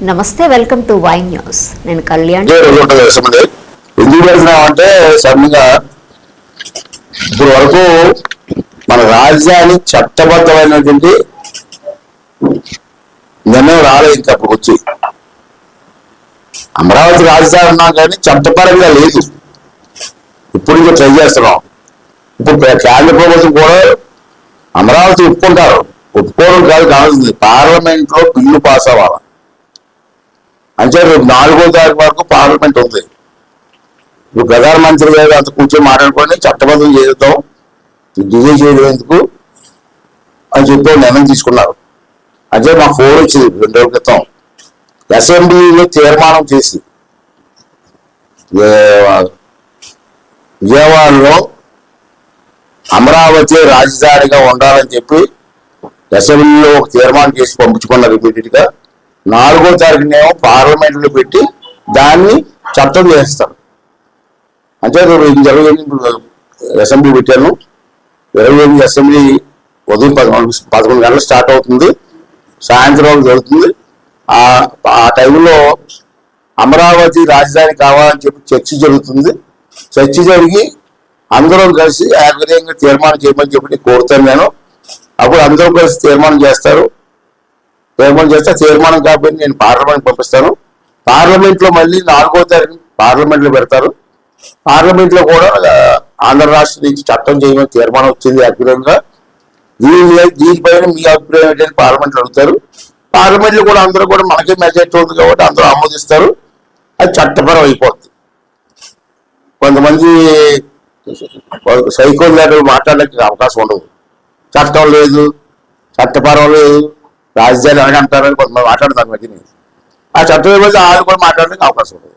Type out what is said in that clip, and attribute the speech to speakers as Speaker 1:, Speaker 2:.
Speaker 1: నమస్తే, welcome to Y news. నేను కళ్యాణ్.
Speaker 2: ఎందుకు పెడుతున్నామంటే సడన్గా ఇప్పుడు వరకు మన రాజధాని చట్టబద్ధమైనటువంటి నిర్ణయం రాలేదు. ఇంకా అప్పుడు వచ్చి అమరావతి రాజధాని ఉన్నాం కానీ చట్టపరంగా లేదు. ఇప్పుడు ఇంకా ట్రై చేస్తున్నాం. ఇప్పుడు కేంద్ర ప్రభుత్వం కూడా అమరావతి ఒప్పుకుంటారు. ఒప్పుకోవడం కాదు కావాల్సింది పార్లమెంట్ లో బిల్లు పాస్ అవ్వాలి. అంటే రేపు 4వ తారీఖు వరకు పార్లమెంట్ ఉంది. ఇప్పుడు ప్రధానమంత్రి గారు అంత కూర్చొని మాట్లాడుకొని చట్టబద్ధం చేద్దాం, డిలే చేయడం ఎందుకు అని చెప్పి నిర్ణయం తీసుకున్నారు. అంటే మాకు ఫోన్ వచ్చింది 2 రోజుల క్రితం. అసెంబ్లీలో తీర్మానం చేసి విజయవాడలో అమరావతి రాజధానిగా ఉండాలని చెప్పి అసెంబ్లీలో ఒక తీర్మానం చేసి పంపించుకున్నారు. ఇమీడియట్ గా 4వ తారీఖునేమో పార్లమెంట్ లో పెట్టి దాన్ని చట్టం చేస్తారు. అంటే అసెంబ్లీ పెట్టాను. 28 అసెంబ్లీ ఉదయం 11 గంటలు స్టార్ట్ అవుతుంది, సాయంత్రం జరుగుతుంది. ఆ టైంలో అమరావతి రాజధాని కావాలని చెప్పి చర్చ జరుగుతుంది. చర్చ జరిగి అందరం కలిసి ఏకగ్రీవంగా తీర్మానం చేయమని చెప్పి కోరుతాను నేను. అప్పుడు అందరం కలిసి తీర్మానం చేస్తారు. తీర్మానం చేస్తే తీర్మానం కాబట్టి నేను పార్లమెంట్ పంపిస్తాను. పార్లమెంట్ లో మళ్ళీ 4వ తారీఖు పార్లమెంట్ లో పెడతారు. పార్లమెంట్ లో కూడా ఆంధ్ర రాష్ట్రం నుంచి చట్టం చేయమని తీర్మానం వచ్చింది అభిప్రాయంగా. దీనిపైన మీ అభిప్రాయం ఏంటంటే పార్లమెంట్ లో అడుగుతారు. పార్లమెంట్ లో కూడా అందరూ కూడా మనకే మెజారిటీ ఉంది కాబట్టి అందరూ ఆమోదిస్తారు. అది చట్టపరం అయిపోతుంది. కొంతమంది సైకో లేఖలు మాట్లాడడానికి అవకాశం ఉండదు. చట్టం లేదు, చట్టపరం లేదు, రాజధాని అని అంటారని కొంతమంది మాట్లాడతారు. మధ్యని ఆ చట్టం ఏమైతే వాళ్ళు కూడా మాట్లాడడానికి అవకాశం ఉండదు.